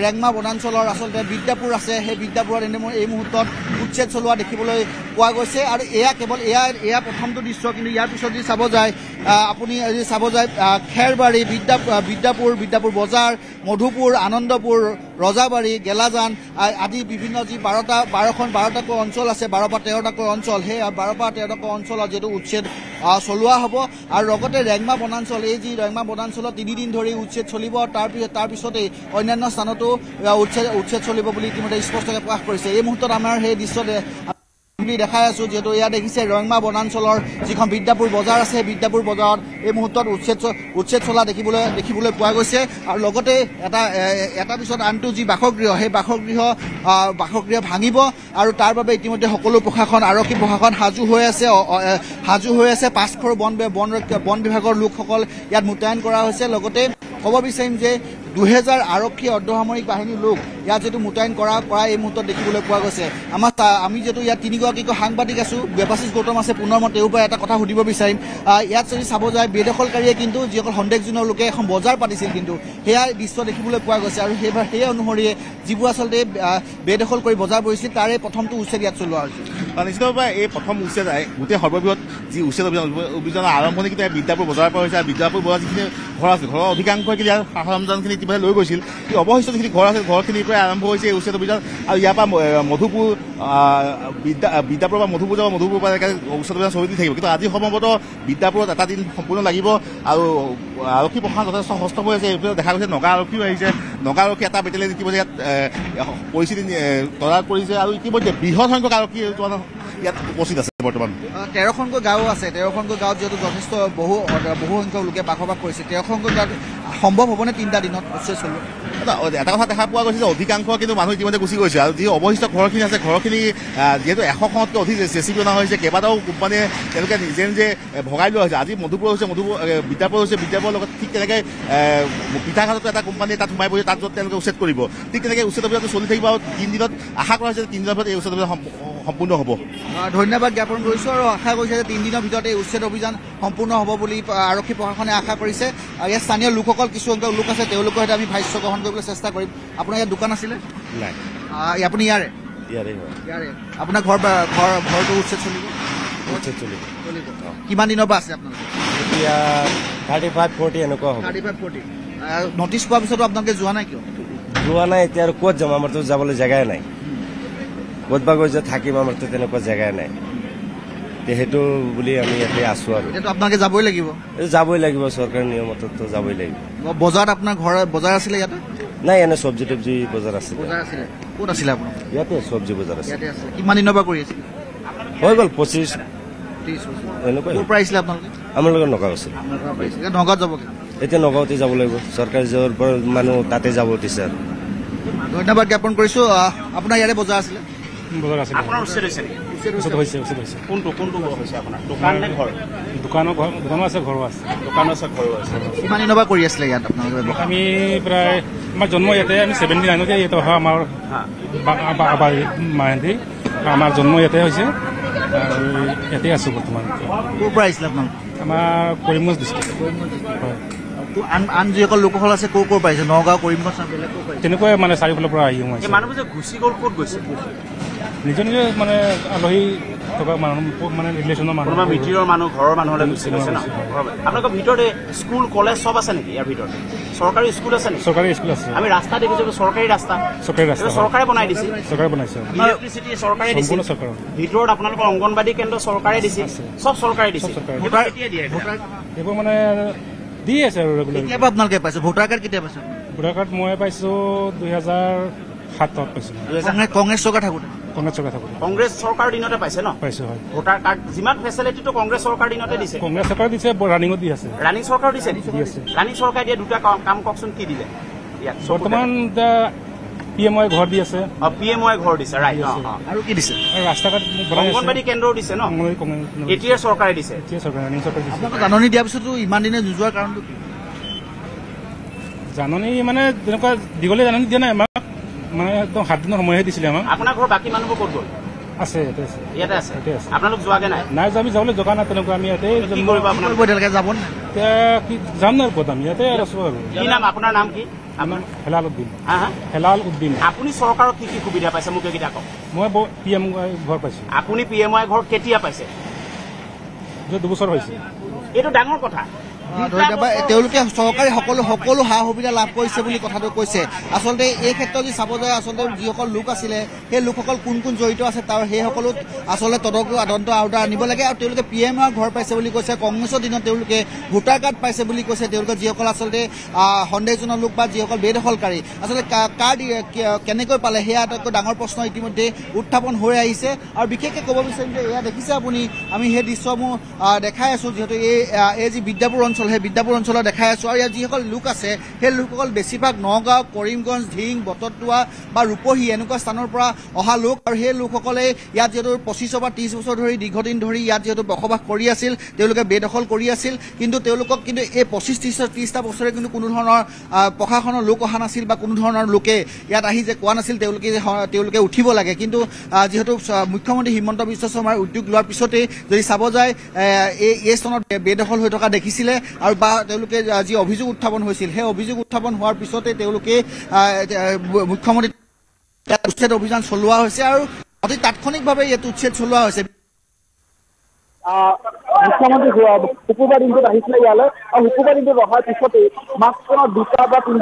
ৰেংমা বনাঞ্চলৰ আচলতে বিদ্যাপুৰ আছে সেই বিদ্যাপুৰত এই মুহূৰ্তত উচ্ছেদ চলোৱা দেখিবলৈ পোৱা গৈছে আৰু এয়া কেৱল এয়া প্ৰথমটো দৃশ্য কিন্তু ইয়াৰ পিছত যদি চাব যায় আপুনি যদি চাব যায় খেৰবাৰী বিদ্যাপুৰ বজাৰ মধুপুৰ আনন্দপুৰ ৰজাবাৰী গেলাজান আদি বিভিন্ন যি 12টাকৈ অঞ্চল আছে 12 বা 13টাকৈ অঞ্চল সেই 12 বা 13টাকৈ অঞ্চলত যিহেতু উচ্ছেদ চলোৱা হ'ব আৰু লগতে ৰেংমা বনাঞ্চল এই যি ৰেংমা বনাঞ্চলত 3 দিন ধৰি উচ্ছেদ চলিব তাৰ পিছতেই অন্যান্য স্থানতো উচ্ছেদ চলিব বুলি ইতিমধ্যে স্পষ্টকৈ প্ৰকাশ কৰিছে এই মুহূৰ্তত আমাৰ সেই দৃশ্যতে দেখাই আছো যেহেতু এয়া দেখিছে ৰেংমা বনাঞ্চলৰ যিখন বিদ্যাপুৰ বজাৰ আছে বিদ্যাপুৰ বজাৰত এই মুহূৰ্তত উচ্ছেদ চলা দেখিবলৈ পোৱা গৈছে আৰু লগতে এটা পিছত আনটো যি বাসগৃহ সেই বাসগৃহ ভাঙিব আৰু তাৰ বাবে ইতিমধ্যে সকলো প্ৰশাসন আৰক্ষী প্ৰশাসন সাজু হৈ আছে 5ঘৰ বন বিভাগৰ লোকসকল ইয়াত মোতায়েন কৰা হৈছে লগতে ক'ব বিচাৰিম যে 2000 আৰক্ষী অৰ্ধসামৰিক বাহিনীৰ লোক ইয়াত যেটো মোতায়েন কৰা এই মুহূৰ্তত দেখিবলৈ পোৱা গৈছে আমি যেটো ইয়াত 3গৰাকীকৈ সাংবাদিক আছো দেৱাশিষ গৌতম আছে পুনৰ মই তেওঁৰ পৰা এটা কথা সুধিব বিচাৰিম ইয়াত যদি চাব যায় বেদখলকাৰীয়ে কিন্তু যিসকল সন্দেহজনক লোকে এখন বজাৰ পাতিছিল কিন্তু সেয়া দৃশ্য দেখিবলৈ পোৱা গৈছে আৰু সেই অনুসৰিয়ে যিবোৰ আচলতে বেদখল কৰি বজাৰ বহিছিল তাৰে প্ৰথমটো উচ্ছেদ ইয়াত চলোৱা হৈছে নিশ্চিতভাৱে এই প্ৰথম উচ্ছেদ গোটেই সৰ্ববৃহৎ যি উচ্ছেদ অভিযানৰ আৰম্ভণি কিন্তু বিদ্যাপুৰ বজাৰৰ পৰা হৈছে আৰু বিদ্যাপুৰ বজাৰ যিখিনি ঘৰ আছে ঘৰৰ অধিকাংশই কিন্তু ইয়াৰ সা-সৰঞ্জামখিনি ইতিমধ্যে লৈ গৈছিল কিন্তু অৱশিষ্ট যিখিনি ঘৰ আছে ঘৰখিনিৰ পৰা আৰম্ভ হৈছে এই উচ্ছেদ অভিযান আৰু ইয়াৰ পৰা মধুপুৰ বিদ্যাপুৰ বা মধুপুৰ যাব মধুপুৰ পৰা উচ্ছেদ অভিযান চলি থাকিব কিন্তু আজি সম্ভৱতঃ বিদ্যাপুৰত এটা দিন সম্পূৰ্ণ লাগিব আৰু আৰক্ষী প্ৰশাসন যথেষ্ট সষ্ট হৈ আছে এইফালে দেখা গৈছে নগা আৰক্ষীও আহিছে নগা আৰক্ষী এটা বেটেলিয়ন ইতিমধ্যে ইয়াত পৰিস্থিতি তদাৰক কৰিছে আৰু ইতিমধ্যে বৃহৎ সংখ্যক আৰক্ষী ইয়াত উপস্থিত আছে বৰ্তমান 13খনকৈ গাঁও আছে 13খনকৈ গাঁৱত যিহেতু যথেষ্ট বহু সংখ্যক লোকে বাসবাস কৰিছে 13খনকৈ গাঁৱত সম্ভৱ হ'বনে 3টা দিনত উচ্ছেদ চলিব এটা কথা দেখা পোৱা গৈছে যে অধিকাংশ কিন্তু মানুহ ইতিমধ্যে গুচি গৈছে আৰু যি অৱশিষ্ট ঘৰখিনি আছে ঘৰখিনি যিহেতু 100খনতকৈ অধিক জেচিবি অনা হৈছে কেইবাটাও কোম্পানীয়ে তেওঁলোকে নিজে ভগাই লোৱা হৈছে আজি মধুপুৰ হৈছে বিদ্যাপুৰ হৈছে বিদ্যাপুৰৰ লগত ঠিক তেনেকৈ পিঠাঘাটতো এটা কোম্পানীয়ে তাত সোমাই পৰিছে তাত য'ত তেওঁলোকে উচ্ছেদ কৰিব ঠিক তেনেকৈ উচ্ছেদ অভিযানটো চলি থাকিব আৰু 3 দিনত আশা কৰা হৈছে যে 3 দিনৰ ভিতৰত এই উচ্ছেদ অভিযান সম্পূৰ্ণ হ'ব ধন্যবাদ জ্ঞাপন কৰিছোঁ আৰু আশা কৰিছে যে 3 দিনৰ ভিতৰত এই উচ্ছেদ অভিযান সম্পূৰ্ণ হ'ব বুলি আৰক্ষী প্ৰশাসনে আশা কৰিছে ইয়াত স্থানীয় লোকসকল কিছু সংখ্যক লোক আছে তেওঁলোকৰ সৈতে আমি ভাষ্য গ্ৰহণ কৰিবলৈ চেষ্টা কৰিম আপোনাৰ ইয়াত দোকান আছিলে নাই আপুনি ইয়াৰে আপোনাৰ ঘৰটো উচ্ছেদ চলিব কিমান দিনৰ পৰা আছে আপোনালোকে এতিয়া 35-40 এনেকুৱা হ'ব 35-40 নটিচ পোৱাৰ পিছতো আপোনালোকে যোৱা নাই কিয় যোৱা নাই এতিয়া আৰু ক'ত যাম আমাৰতো যাবলৈ জেগাই নাই ক'ত বা গৈ যে থাকিম আমাৰতো তেনেকুৱা জেগাই নাই সেইটো বুলি আমি ইয়াতে আছো আৰু এতিয়াতো আপোনালোকে যাবই লাগিব চৰকাৰী নিয়মততো যাবই লাগিব বজাৰত আপোনাৰ ঘৰ বজাৰ আছিলে ইয়াতে নাই এনে চব্জি টব্জি বজাৰ আছে ক'ত আছিলে আপোনাৰ ইয়াতে চব্জি বজাৰ আছে কিমান দিনৰ পৰা কৰি আছিলে হৈ গ'ল 25-30 এনেকুৱা ক'ৰ পৰা আহিছিলে আপোনালোকে আমাৰ লগত নগাঁও আছিল নগাঁৱত যাব এতিয়া নগাঁৱতে যাব লাগিব চৰকাৰী জবৰ পৰা মানুহ তাতে যাব দিছে আৰু ধন্যবাদ জ্ঞাপন কৰিছোঁ আপোনাৰ ইয়াৰে বজাৰ আছিলে বজাৰ আছে আপোনাৰ উচ্ছেদ হৈছে নেকি উচ্ছেদ হৈছে কোনটো ঘৰ হৈছে আপোনাৰ দোকান নে ঘৰ দোকানো আছে ঘৰো আছে দোকান আছে ঘৰো আছে কিমান দিনৰ পৰা কৰি আছিলে ইয়াত আপোনালোকে আমি প্ৰায় আমাৰ জন্ম ইয়াতে আমি 79তে ইয়াতে অহা আমাৰ মাহেন্দ্ৰী আমাৰ জন্ম ইয়াতে হৈছে আৰু ইয়াতে আছোঁ বৰ্তমান ক'ৰ পৰা আহিছিলে আপোনালোক আমাৰ কৰিমগঞ্জ ডিষ্ট্ৰিক্ট হয় আন যিসকল লোকসকল আছে ক'ৰ পৰা আহিছে নগাঁও কৰিমগঞ্জ তেনেকুৱাই মানে চাৰিওফালৰ পৰা আহি সোমাইছে মানুহবোৰ যে গুচি গ'ল ক'ত গৈছে নিজৰ মানে আলহী থকা মানুহ মানে ৰিলেশ্যনৰ মানুহ কোনোবা মিতিৰৰ মানুহ ঘৰৰ মানুহলৈ গুচি গৈছে ন আপোনালোকৰ ভিতৰতে স্কুল কলেজ চব আছে নেকি ইয়াৰ ভিতৰত চৰকাৰী স্কুল আছে নেকি চৰকাৰী স্কুল আছে আমি ৰাস্তা দেখিছো চৰকাৰী ৰাস্তা চৰকাৰে বনাই দিছে চৰকাৰে বনাইছে ইলেক্ট্ৰিচিটি চৰকাৰে দিছে ভিতৰত আপোনালোকৰ অংগনবাদী কেন্দ্ৰ চৰকাৰে দিছে চব চৰকাৰে দিছে এইবোৰ মানে দি আছে আৰু ৰেগুলাৰ কেতিয়াবা আপোনালোকে পাইছে ভোটাৰ কাৰ্ড কেতিয়া পাইছে ভোটাৰ কাৰ্ড মই পাইছোঁ 2007 পাইছিলোঁ কংগ্ৰেছ চৰকাৰ থাকোঁতে কংগ্ৰেছ চৰকাৰৰ দিনতে পাইছে ন পাইছোঁ হয় ভোটাৰ কাৰ্ড যিমান ফেচিলিটিটো কংগ্ৰেছ চৰকাৰৰ দিনতে দিছে কংগ্ৰেছ চৰকাৰ দিছে ৰানিঙত দি আছে ৰানিং চৰকাৰ দিছে ৰানিং চৰকাৰে দিয়া দুটা কাম কওকচোন কি দিলে বৰ্তমান PMY ঘৰ দি আছে PMY ঘৰ দিছে ৰাইট আৰু কি দিছে ৰাস্তা ঘাট বনাই অংগনবাদী কেন্দ্ৰও দিছে ন এতিয়া চৰকাৰে দিছে ৰানিং চৰকাৰ দিছে আপোনালোকে জাননী দিয়াৰ পিছতো ইমান দিনে নোযোৱাৰ কাৰণটো কি জাননী মানে তেনেকুৱা দীঘলীয়া জাননী দিয়া নাই আমাক মানে একদম 7 দিনৰ সময়হে দিছিলে আমাক। আপোনাৰ ঘৰৰ বাকী মানুহবোৰ ক'ত গ'ল? আছে ইয়াতে আছে। ইয়াতে আছে। ইয়াতে আছে। আপোনালোক যোৱাগে নাই? নাই আমি যাবলৈ জগা নাই তেনেকুৱা আমি ইয়াতে কি কৰিব আপোনালোক? এতিয়ালৈকে যাব নে? এতিয়া কি যাম নাই ক'ত আমি ইয়াতে আছো আৰু। কি নাম আপোনাৰ? নাম কি? আমাৰ হেলাল উদ্দিন। হা হা? হেলাল উদ্দিন। আপুনি চৰকাৰৰ কি কি সুবিধা পাইছে মোক এইকেইটা কওক। মই PM ঘৰ পাইছোঁ। আপুনি PMI ঘৰ কেতিয়া পাইছে? 2 বছৰ হৈছে। এইটো ডাঙৰ কথা। তেওঁলোকে চৰকাৰী সকলো সা সুবিধা লাভ কৰিছে বুলি কথাটো কৈছে। আচলতে এই ক্ষেত্ৰত যদি চাব যায় আচলতে যিসকল লোক আছিলে সেই লোকসকল কোন কোন জড়িত আছে তাৰ সেই সকলো আচলতে তদন্ত আওতা আনিব লাগে। আৰু তেওঁলোকে PMI ঘৰ পাইছে বুলি কৈছে। কংগ্ৰেছৰ দিনত তেওঁলোকে ভোটাৰ কাৰ্ড পাইছে বুলি কৈছে। তেওঁলোকে যিসকল আচলতে সন্দেহজনক লোক বা যিসকল বেদখলকাৰী আচলতে কাৰ্ড কেনেকৈ পালে সেয়া আটাইতকৈ ডাঙৰ প্ৰশ্ন ইতিমধ্যে উত্থাপন হৈ আহিছে। আৰু বিশেষকৈ ক'ব বিচাৰিম যে এয়া দেখিছে আপুনি আমি সেই দৃশ্যসমূহ দেখাই আছো। যিহেতু এই যি বিদ্যাপুৰ অঞ্চল সেই বিদ্যাপুৰ অঞ্চলত দেখাই আছো। আৰু ইয়াত যিসকল লোক আছে সেই লোকসকল বেছিভাগ নগাঁও, কৰিমগঞ্জ, ধিং, বটদ্ৰৱা বা ৰূপহী এনেকুৱা স্থানৰ পৰা অহা লোক। আৰু সেই লোকসকলে ইয়াত যিহেতু 25 বা 30 বছৰ ধৰি দীৰ্ঘদিন ধৰি ইয়াত যিহেতু বসবাস কৰি আছিল, তেওঁলোকে বেদখল কৰি আছিল। কিন্তু তেওঁলোকক কিন্তু এই 25-30টা বছৰে কিন্তু কোনো ধৰণৰ প্ৰশাসনৰ লোক অহা নাছিল বা কোনো ধৰণৰ লোকে ইয়াত আহি যে কোৱা নাছিল তেওঁলোকে উঠিব লাগে। কিন্তু যিহেতু মুখ্যমন্ত্ৰী হিমন্ত বিশ্ব শৰ্মাৰ উদ্যোগ লোৱাৰ পিছতেই যদি চাব যায় এই স্থানত বেদখল হৈ থকা দেখিছিলে। আৰু বা তেওঁলোকে যি অভিযোগ উত্থাপন হৈছিল সেই অভিযোগ উত্থাপন হোৱাৰ পিছতে তেওঁলোকে মুখ্যমন্ত্ৰী উচ্ছেদ অভিযান চলোৱা হৈছে আৰু অতি তাৎক্ষণিকভাৱে ইয়াত উচ্ছেদ চলোৱা হৈছে। মুখ্যমন্ত্ৰী শুকুৰবাৰ দিনটোত আহিছিলে ইয়ালৈ আৰু শুকুৰবাৰ দিনটোত অহাৰ পিছতেই মাত্ৰ 2 বা 3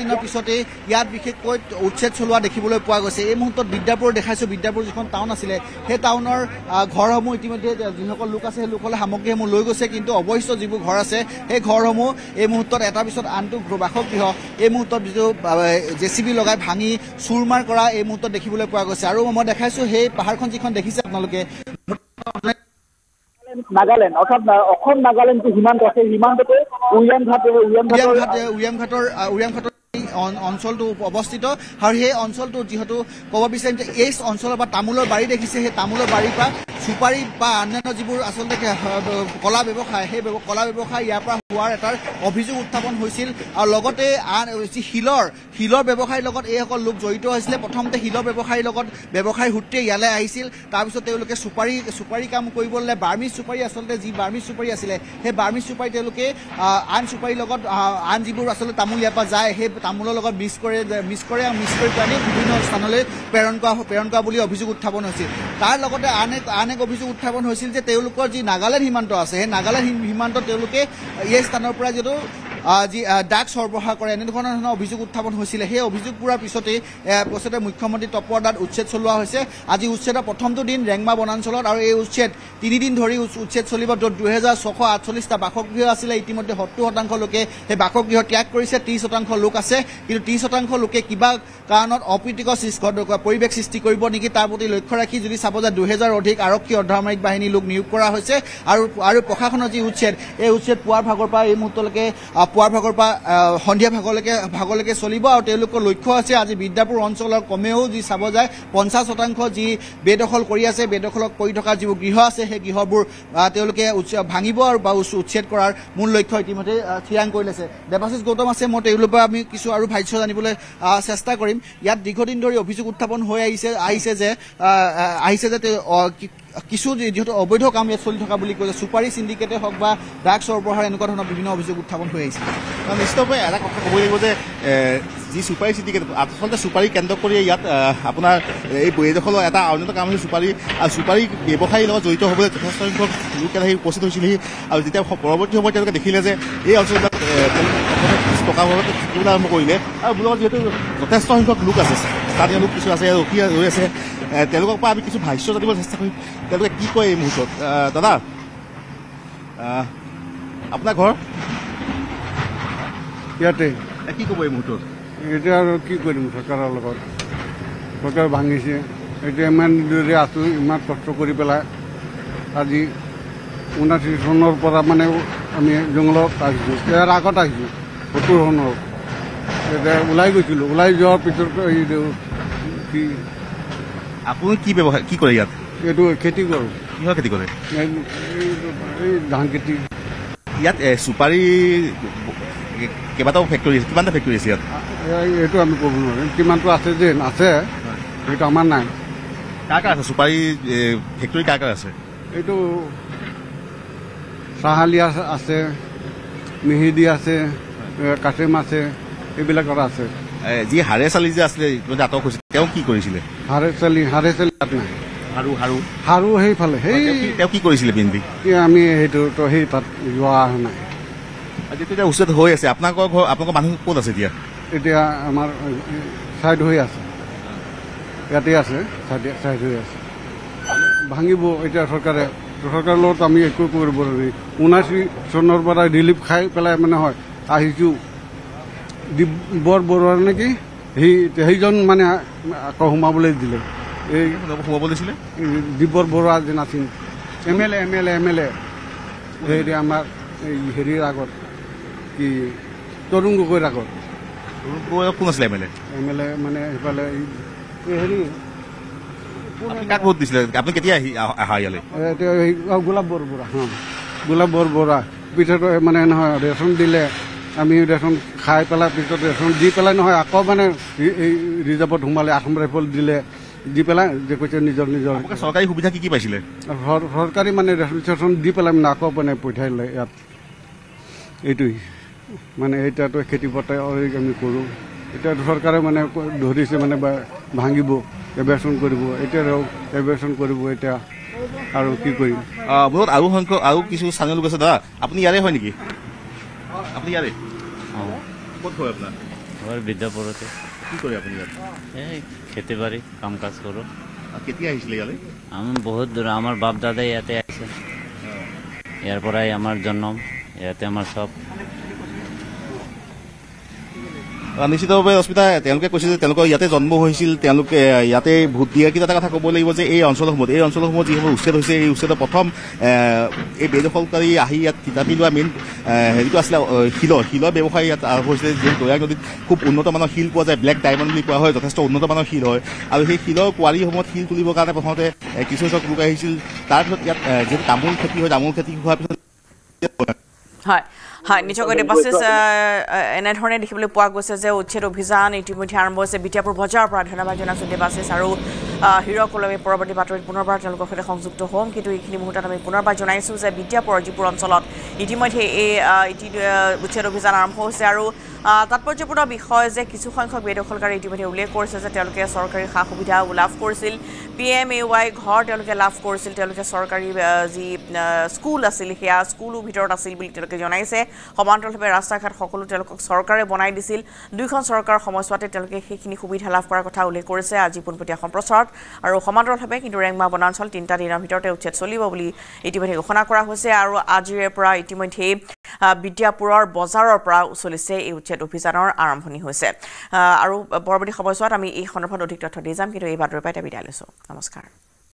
দিনৰ পিছতেই ইয়াত বিশেষকৈ উচ্ছেদ চলোৱা দেখিবলৈ পোৱা গৈছে। এই মুহূৰ্তত বিদ্যাপুৰ দেখাইছো। বিদ্যাপুৰ যিখন টাউন আছিলে সেই টাউনৰ ঘৰসমূহ ইতিমধ্যে যিসকল লোক আছে সেই লোকসকলে সামগ্ৰীসমূহ লৈ গৈছে। কিন্তু অৱশিষ্ট যিবোৰ ঘৰ আছে সেই ঘৰসমূহ এই মুহূৰ্তত এটাৰ পিছত আনটো বাসগৃহ এই মুহূৰ্তত যিটো JCB লগাই ভাঙি চুৰমাৰ কৰা এই মুহূৰ্তত দেখিবলৈ পোৱা গৈছে। আৰু মই দেখাইছো সেই পাহাৰখন যিখন দেখিছে আপোনালোকে নাগালেণ্ড অৰ্থাৎ অসম নাগালেণ্ড যি সীমান্ত আছে সীমান্ততে উৰিয়াম ঘাটৰ অঞ্চলটো অৱস্থিত। আৰু সেই অঞ্চলটো যিহেতু ক'ব বিচাৰিম যে এই অঞ্চলৰ পৰা তামোলৰ বাৰী দেখিছে সেই তামোলৰ বাৰীৰ পৰা চুপাৰী বা অন্যান্য যিবোৰ আচলতে কলা ব্যৱসায় সেই কলা ব্যৱসায় ইয়াৰ পৰা হোৱাৰ এটা অভিযোগ উত্থাপন হৈছিল। আৰু লগতে আন যি শিলৰ ব্যৱসায়ীৰ লগত এইসকল লোক জড়িত হৈছিলে। প্ৰথমতে শিলৰ ব্যৱসায়ীৰ লগত ব্যৱসায়ৰ সূত্ৰে ইয়ালৈ আহিছিল। তাৰপিছত তেওঁলোকে চুপাৰী কাম কৰিবলৈ বাৰ্মিজ চুপাৰী আচলতে যি বাৰ্মিজ চুপাৰী আছিলে সেই বাৰ্মিজ চুপাৰী তেওঁলোকে আন চুপাৰীৰ লগত আন যিবোৰ আচলতে তামোল ইয়াৰ পৰা যায় সেই তামোলৰ লগত মিক্স কৰি পেলাই বিভিন্ন স্থানলৈ প্ৰেৰণ কৰা বুলি অভিযোগ উত্থাপন হৈছিল। তাৰ লগতে আন এক অভিযোগ উত্থাপন হৈছিল যে তেওঁলোকৰ যি নাগালেণ্ড সীমান্ত আছে সেই নাগালেণ্ড সীমান্তত তেওঁলোকে এই স্থানৰ পৰা যিটো যি ড্ৰাগছ সৰবৰাহ কৰে এনেধৰণৰ অভিযোগ উত্থাপন হৈছিলে। সেই অভিযোগবোৰৰ পিছতে মুখ্যমন্ত্ৰী তৎপৰতাত উচ্ছেদ চলোৱা হৈছে। আজি উচ্ছেদৰ প্ৰথমটো দিন ৰেংমা বনাঞ্চলত আৰু এই উচ্ছেদ 3 দিন ধৰি উচ্ছেদ চলিব। য'ত 2648টা বাসগৃহ আছিলে ইতিমধ্যে 70% লোকে সেই বাসগৃহ ত্যাগ কৰিছে। 30% লোক আছে কিন্তু 30% লোকে কিবা কাৰণত অপ্ৰীতিকৰ পৰিৱেশ সৃষ্টি কৰিব নেকি তাৰ প্ৰতি লক্ষ্য ৰাখি যদি চাব যায় 2000 অধিক আৰক্ষী অৰ্ধসামৰিক বাহিনী লোক নিয়োগ কৰা হৈছে। আৰু প্ৰশাসনৰ যি উচ্ছেদ এই উচ্ছেদ পুৱাৰ ভাগৰ পৰা এই মুহূৰ্তলৈকে সন্ধিয়া ভাগলৈকে চলিব। আৰু তেওঁলোকৰ লক্ষ্য আছে আজি বিদ্যাপুৰ অঞ্চলৰ কমেও যি চাব যায় 50% যি বেদখল কৰি আছে বেদখল কৰি থকা যিবোৰ গৃহ আছে সেই গৃহবোৰ তেওঁলোকে ভাঙিব আৰু বা উচ্ছেদ কৰাৰ মূল লক্ষ্য ইতিমধ্যে থিৰাং কৰি লৈছে। দেৱাশিষ গৌতম আছে মই তেওঁলোকৰ পৰা আমি কিছু আৰু ভাষ্য জানিবলৈ চেষ্টা কৰিম। ইয়াত দীৰ্ঘদিন ধৰি অভিযোগ উত্থাপন হৈ আহিছে যে কিছু যিহেতু অবৈধ কাম ইয়াত চলি থকা বুলি কৈছে। চুপাৰী চিণ্ডিকেটে হওক বা ড্ৰাগছ সৰবৰাহৰ এনেকুৱা ধৰণৰ বিভিন্ন অভিযোগ উত্থাপন হৈ আহিছে। নিশ্চিতভাৱে এটা কথা ক'ব লাগিব যে যি চুপাৰী চিণ্ডিকেট আচলতে চুপাৰী কেন্দ্ৰ কৰি ইয়াত আপোনাৰ এই বেদখলৰ এটা অন্যতম কাম হৈছে চুপাৰী ব্যৱসায়ীৰ লগত জড়িত হ'বলৈ যথেষ্ট সংখ্যক লোক আহি উপস্থিত হৈছিলেহি। আৰু যেতিয়া পৰৱৰ্তী সময়ত তেওঁলোকে দেখিলে যে এই অঞ্চলবিলাক টকা থাকিবলৈ আৰম্ভ কৰিলে আৰু মোৰ লগত যিহেতু যথেষ্ট সংখ্যক লোক আছে স্থানীয় লোক কিছু আছে ৰৈ আছে তেওঁলোকৰ পৰা আমি কিছু ভাষ্য জানিবলৈ চেষ্টা কৰিম তেওঁলোকে কি কয় এই মুহূৰ্তত। দাদা আপোনাৰ ঘৰ ইয়াতে কি ক'ব এই মুহূৰ্তত? এতিয়া আৰু কি কৰিম চৰকাৰৰ লগত চৰকাৰ ভাঙিছে। এতিয়া ইমান দূৰে আছোঁ ইমান কষ্ট কৰি পেলাই আজি 79 চনৰ পৰা মানে আমি জংঘলত আহিছোঁ। ইয়াৰ আগত আহিছোঁ 70 চনৰ এতিয়া ওলাই গৈছিলোঁ। ওলাই যোৱাৰ পিছত আপুনি কি ব্যৱসায় কি কৰে ইয়াত? এইটো খেতি কৰোঁ। কিহৰ খেতি কৰে? এই ধান খেতি। ইয়াত চুপাৰী কেইবাটাও ফেক্টৰী আছে কিমানটা ফেক্টৰী আছে ইয়াত এইটো আমি ক'ব নোৱাৰিম কিমানটো আছে যে আছে সেইটো আমাৰ নাই কাৰ আছে চুপাৰী ফেক্টৰী কাৰ আছে এইটো চাহালিয়া আছে মিহিদি আছে কাছিম আছে এইবিলাকৰ আছে যি হাৰে চালি যে আছিলে আটক হৈছিল তেওঁ কি কৰিছিলে হাৰে চালি তাত নাই হাৰু সেইফালে তেওঁ কি কৰিছিলে বিন্দি আমি সেইটো তো সেই তাত যোৱা নাই এতিয়া উচ্ছেদ হৈ আছে আপোনালোকৰ মানুহ ক'ত আছে এতিয়া আমাৰ ছাইড হৈ আছে ইয়াতে আছে ছাইড হৈ আছে ভাঙিব এতিয়া চৰকাৰৰ লগত আমি একো কৰিব নোৱাৰি 79 চনৰ পৰা ৰিলিফ খাই পেলাই মানে হয় আহিছোঁ দিব্যৰ বৰুৱাৰ নেকি সেইজন মানে আকৌ সোমাবলৈ দিলে এই সোমাব দিছিলে দিব্যৰ বৰুৱা যে নাছিল এম এল এ হেৰি আমাৰ এই হেৰিৰ আগত কি তৰুণ গগৈৰ আগত কোন আছিলে এম এল এ মানে সেইফালে হেৰি কাক ভোট দিছিলে আপুনি কেতিয়া আহা ইয়ালৈ গোলাপ বৰবৰা পিছত মানে নহয় ৰেচন দিলে আমি ৰেচন খাই পেলাই পিছত ৰেচন দি পেলাই নহয় আকৌ মানে এই ৰিজাৰ্ভত সোমালে আসাম ৰাইফল দিলে দি পেলাই যে কৈছে নিজৰ চৰকাৰী সুবিধা কি পাইছিলে চৰকাৰী মানে ৰেচন দি পেলাই মানে আকৌ মানে পঠিয়াইলে ইয়াত এইটোৱেই মানে এতিয়াতো খেতি পথাৰ আমি কৰোঁ এতিয়া চৰকাৰে মানে ধৰিছে মানে ভাঙিব এভিয়েশ্যন কৰিব এতিয়া এভিয়েশ্যন কৰিব এতিয়া আৰু কি কৰিম বহুত আৰু কিছু স্থানীয় লোক আছে দাদা আপুনি ইয়াৰে হয় নেকি আপুনি ইয়াৰে ক'ত হয় আপোনাৰ ঘৰ বিদ্যাপুৰতে কি কৰে আপুনি ইয়াত এই খেতি বাৰী কাম কাজ কৰোঁ কেতিয়া আহিছিলে ইয়ালৈ আমি বহুত দূৰ আমাৰ বাপ দাদাই ইয়াতে আহিছে ইয়াৰ পৰাই আমাৰ জন্ম ইয়াতে আমাৰ চব নিশ্চিতভাৱে ৰশ্মিতা তেওঁলোকে কৈছে যে তেওঁলোকৰ ইয়াতে জন্ম হৈছিল তেওঁলোকে ইয়াতে ভোট দিয়ে কিন্তু এটা কথা ক'ব লাগিব যে এই অঞ্চলসমূহত যিসমূহ উচ্ছেদ হৈছে এই উচ্ছেদৰ প্ৰথম এই বেদখলকাৰী আহি ইয়াত থিতাপি লোৱা মেইন হেৰিটো আছিলে শিলৰ ব্যৱসায় ইয়াত আৰম্ভ হৈছিলে যিহেতু দৈয়াক নদীত খুব উন্নত মানৰ শিল পোৱা যায় ব্লেক ডায়মণ্ড বুলি কোৱা হয় যথেষ্ট উন্নত মানৰ শিল হয় আৰু সেই শিলৰ কোৱাৰীসমূহত শিল তুলিবৰ কাৰণে প্ৰথমতে কিছু সংখ্যক লোক আহিছিল তাৰপিছত ইয়াত যিহেতু তামোল খেতি হয় তামোল খেতি হোৱাৰ পিছত হয় নিশ্চয়কৈ দেৱাশিষ এনেধৰণে দেখিবলৈ পোৱা গৈছে যে উচ্ছেদ অভিযান ইতিমধ্যে আৰম্ভ হৈছে বিদ্যাপুৰ বজাৰৰ পৰা ধন্যবাদ জনাইছোঁ দেৱাশিষ আৰু হীৰক কলমে পৰৱৰ্তী বাতৰিত পুনৰবাৰ তেওঁলোকৰ সৈতে সংযুক্ত হ'ম কিন্তু এইখিনি মুহূৰ্তত আমি পুনৰবাৰ জনাইছোঁ যে বিদ্যাপুৰৰ যিবোৰ অঞ্চলত ইতিমধ্যে এই উচ্ছেদ অভিযান আৰম্ভ হৈছে আৰু তাৎপৰ্যপূৰ্ণ বিষয় যে কিছু সংখ্যক বেদখলকাৰী ইতিমধ্যে উল্লেখ কৰিছে যে তেওঁলোকে চৰকাৰী সা সুবিধা লাভ কৰিছিল PMAY ঘৰ তেওঁলোকে লাভ কৰিছিল তেওঁলোকে চৰকাৰী যি স্কুল আছিল সেয়া স্কুলো ভিতৰত আছিল বুলি তেওঁলোকে জনাইছে সমান্তৰালভাৱে ৰাস্তা ঘাট সকলো তেওঁলোকক চৰকাৰে বনাই দিছিল দুইখন চৰকাৰৰ সময়ছোৱাতে তেওঁলোকে সেইখিনি সুবিধা লাভ কৰাৰ কথা উল্লেখ কৰিছে আজি পোনপটীয়া সম্প্ৰচাৰত আৰু সমান্তৰালভাৱে কিন্তু ৰেংমা বনাঞ্চল 3টা দিনৰ ভিতৰতে উচ্ছেদ চলিব বুলি ইতিমধ্যে ঘোষণা কৰা হৈছে আৰু আজিৰে পৰা ইতিমধ্যে বিদ্যাপুৰৰ বজাৰৰ পৰা চলিছে এই উচ্ছেদ অভিযানৰ আৰম্ভণি হৈছে আৰু পৰৱৰ্তী সময়ছোৱাত আমি এই সন্দৰ্ভত অধিক তথ্য দি যাম কিন্তু এই বাতৰিৰ পৰা বিদায় লৈছোঁ নমস্কাৰ